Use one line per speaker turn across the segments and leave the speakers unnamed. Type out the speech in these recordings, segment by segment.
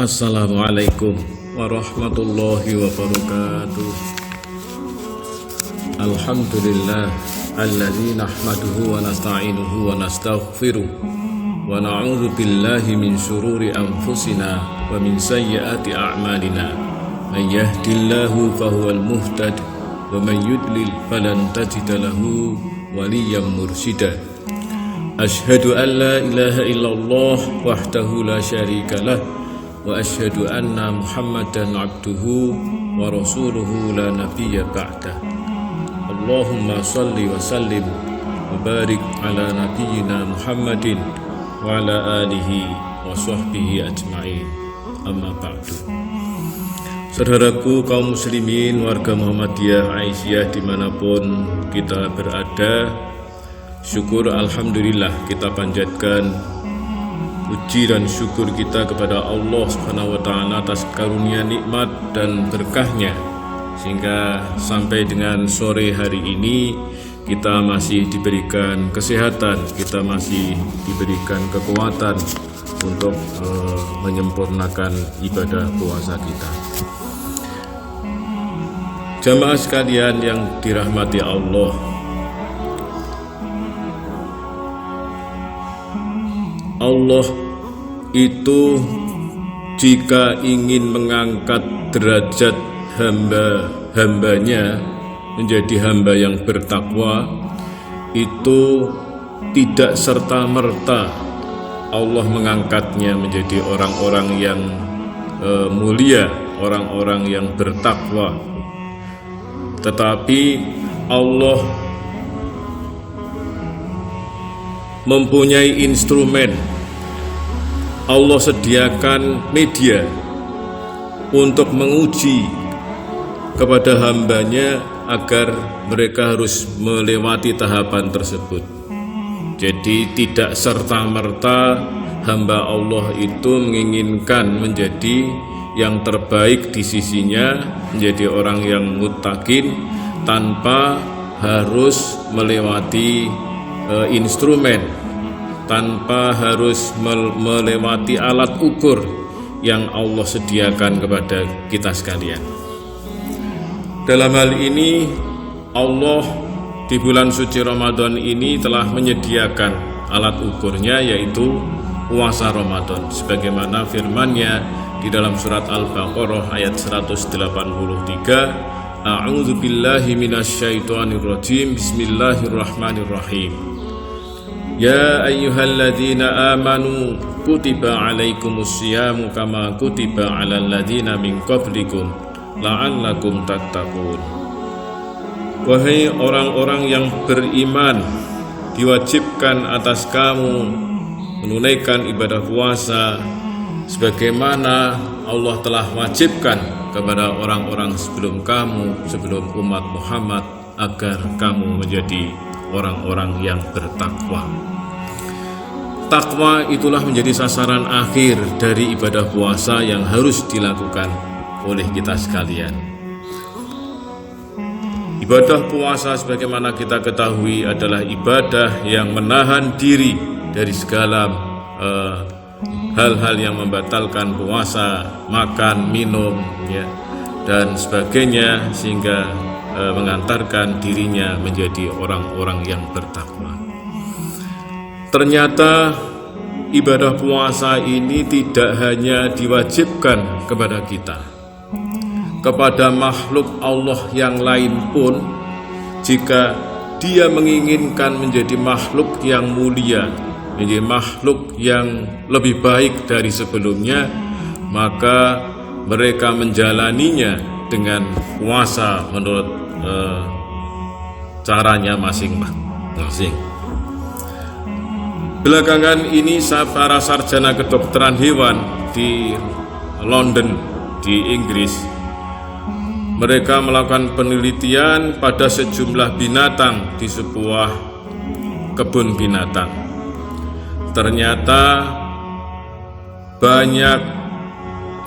Assalamualaikum warahmatullahi wabarakatuh. Alhamdulillah alladzi nahmaduhu wa nasta'inuhu wa nastaghfiruh wa na'udzu billahi min syururi anfusina wa min sayyiati a'malina. May yahdihillahu fahuwal muhtad wa may yudlil falan tajida lahu waliyyan mursyida. Asyhadu an la ilaha illallah wahdahu la syarika lah wa asyhadu anna Muhammadan abduhu wa rasuluhu la nabiyya ba'dah. Allahumma salli wa sallim wa barik ala nabiyyina Muhammadin wa ala alihi wa sahbihi ajma'in. Amma ba'du. Saudaraku kaum muslimin, warga Muhammadiyah Aisyah dimanapun kita berada, syukur alhamdulillah kita panjatkan puji dan syukur kita kepada Allah Subhanahu wa taala atas karunia nikmat dan berkahnya, sehingga sampai dengan sore hari ini kita masih diberikan kesehatan, kita masih diberikan kekuatan untuk menyempurnakan ibadah puasa kita. Jamaah sekalian yang dirahmati Allah, Allah itu jika ingin mengangkat derajat hamba-hambanya menjadi hamba yang bertakwa, itu tidak serta-merta Allah mengangkatnya menjadi orang-orang yang mulia, orang-orang yang bertakwa. Tetapi Allah mempunyai instrumen, Allah sediakan media untuk menguji kepada hambanya agar mereka harus melewati tahapan tersebut. Jadi tidak serta-merta hamba Allah itu menginginkan menjadi yang terbaik di sisinya, menjadi orang yang muttaqin tanpa harus melewati instrumen, tanpa harus melewati alat ukur yang Allah sediakan kepada kita sekalian. Dalam hal ini Allah di bulan suci Ramadan ini telah menyediakan alat ukurnya, yaitu puasa Ramadan, sebagaimana firman-Nya di dalam surat Al-Baqarah ayat 183, A'udzu billahi minasyaitonir rajim, bismillahirrahmanirrahim. Ya ayyuhalladzina amanu kutiba alaikumusyamu kama kutiba alal ladzina min qablikum la'allakum tattaqun. Wahai orang-orang yang beriman, diwajibkan atas kamu menunaikan ibadah puasa sebagaimana Allah telah wajibkan kepada orang-orang sebelum kamu, sebelum umat Muhammad, agar kamu menjadi orang-orang yang bertakwa. Takwa itulah menjadi sasaran akhir dari ibadah puasa yang harus dilakukan oleh kita sekalian. Ibadah puasa sebagaimana kita ketahui adalah ibadah yang menahan diri dari segala hal-hal yang membatalkan puasa, makan, minum, ya, dan sebagainya, sehingga mengantarkan dirinya menjadi orang-orang yang bertakwa. Ternyata ibadah puasa ini tidak hanya diwajibkan kepada kita, kepada makhluk Allah yang lain pun, jika dia menginginkan menjadi makhluk yang mulia, menjadi makhluk yang lebih baik dari sebelumnya, maka mereka menjalaninya dengan puasa menurut caranya masing-masing. Belakangan ini para sarjana kedokteran hewan di London, di Inggris, mereka melakukan penelitian pada sejumlah binatang di sebuah kebun binatang. Ternyata banyak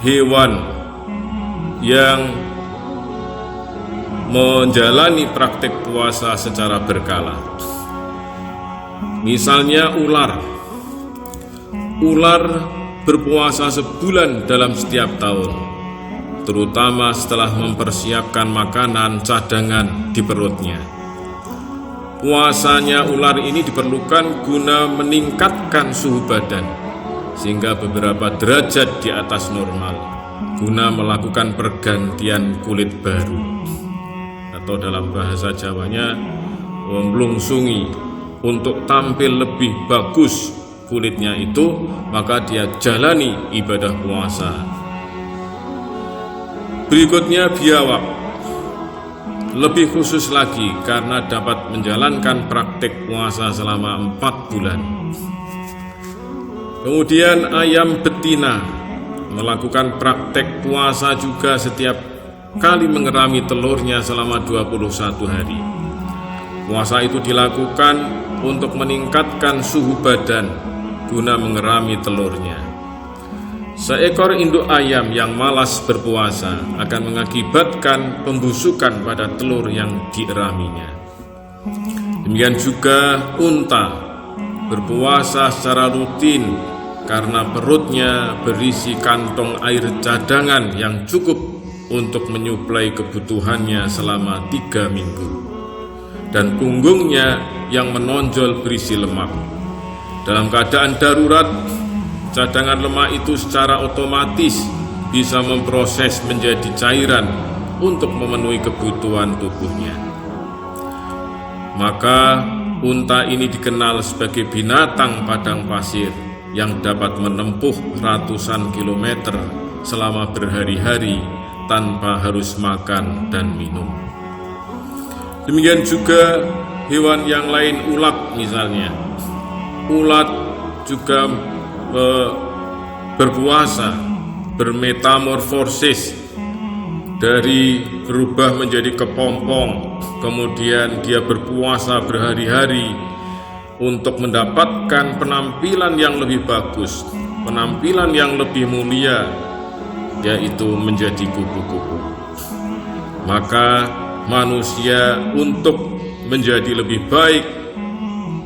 hewan yang menjalani praktik puasa secara berkala. Misalnya ular berpuasa sebulan dalam setiap tahun, terutama setelah mempersiapkan makanan cadangan di perutnya. Puasanya ular ini diperlukan guna meningkatkan suhu badan sehingga beberapa derajat di atas normal, guna melakukan pergantian kulit baru, atau dalam bahasa Jawanya memlungsungi, untuk tampil lebih bagus kulitnya itu, maka dia jalani ibadah puasa. Berikutnya biawak, lebih khusus lagi karena dapat menjalankan praktik puasa selama 4 bulan. Kemudian ayam betina melakukan praktek puasa juga setiap kali mengerami telurnya selama 21 hari. Puasa itu dilakukan untuk meningkatkan suhu badan guna mengerami telurnya. Seekor induk ayam yang malas berpuasa akan mengakibatkan pembusukan pada telur yang dieraminya. Demikian juga unta berpuasa secara rutin karena perutnya berisi kantong air cadangan yang cukup untuk menyuplai kebutuhannya selama 3 minggu, dan punggungnya yang menonjol berisi lemak. Dalam keadaan darurat, cadangan lemak itu secara otomatis bisa memproses menjadi cairan untuk memenuhi kebutuhan tubuhnya. Maka unta ini dikenal sebagai binatang padang pasir yang dapat menempuh ratusan kilometer selama berhari-hari tanpa harus makan dan minum. Demikian juga hewan yang lain, ulat misalnya. Ulat juga berpuasa, bermetamorfosis dari berubah menjadi kepompong, kemudian dia berpuasa berhari-hari untuk mendapatkan penampilan yang lebih bagus, penampilan yang lebih mulia, yaitu menjadi kupu-kupu. Maka manusia untuk menjadi lebih baik,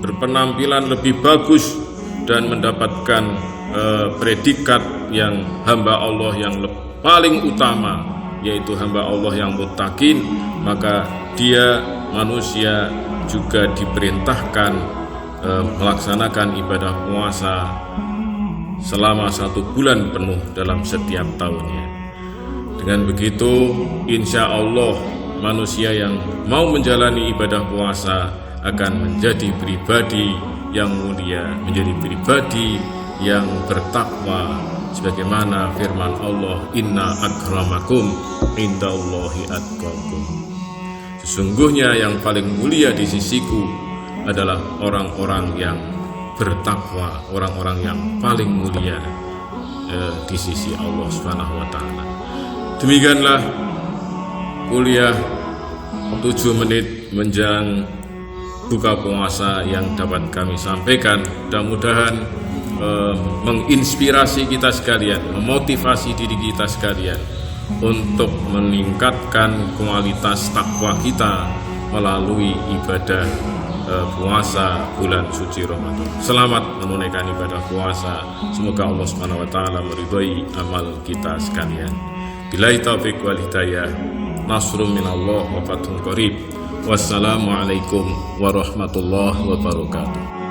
berpenampilan lebih bagus, dan mendapatkan predikat yang hamba Allah yang paling utama, yaitu hamba Allah yang muttaqin, maka dia manusia juga diperintahkan melaksanakan ibadah puasa selama 1 bulan penuh dalam setiap tahunnya. Dengan begitu, insya Allah manusia yang mau menjalani ibadah puasa akan menjadi pribadi yang mulia, menjadi pribadi yang bertakwa, sebagaimana firman Allah, inna akramakum indallahi atqakum. Sesungguhnya yang paling mulia di sisiku adalah orang-orang yang bertakwa, orang-orang yang paling mulia di sisi Allah Subhanahu wa taala. Demikianlah kuliah 7 menit menjelang buka puasa yang dapat kami sampaikan. Mudah-mudahan menginspirasi kita sekalian, memotivasi diri kita sekalian untuk meningkatkan kualitas takwa kita melalui ibadah puasa bulan suci Ramadan. Selamat menunaikan ibadah puasa. Semoga Allah Subhanahu wa taala meridhai amal kita sekalian. Billahi taufiq wal hidayah. Nasrun minallah wa fathun qarib. Wassalamualaikum warahmatullahi wabarakatuh.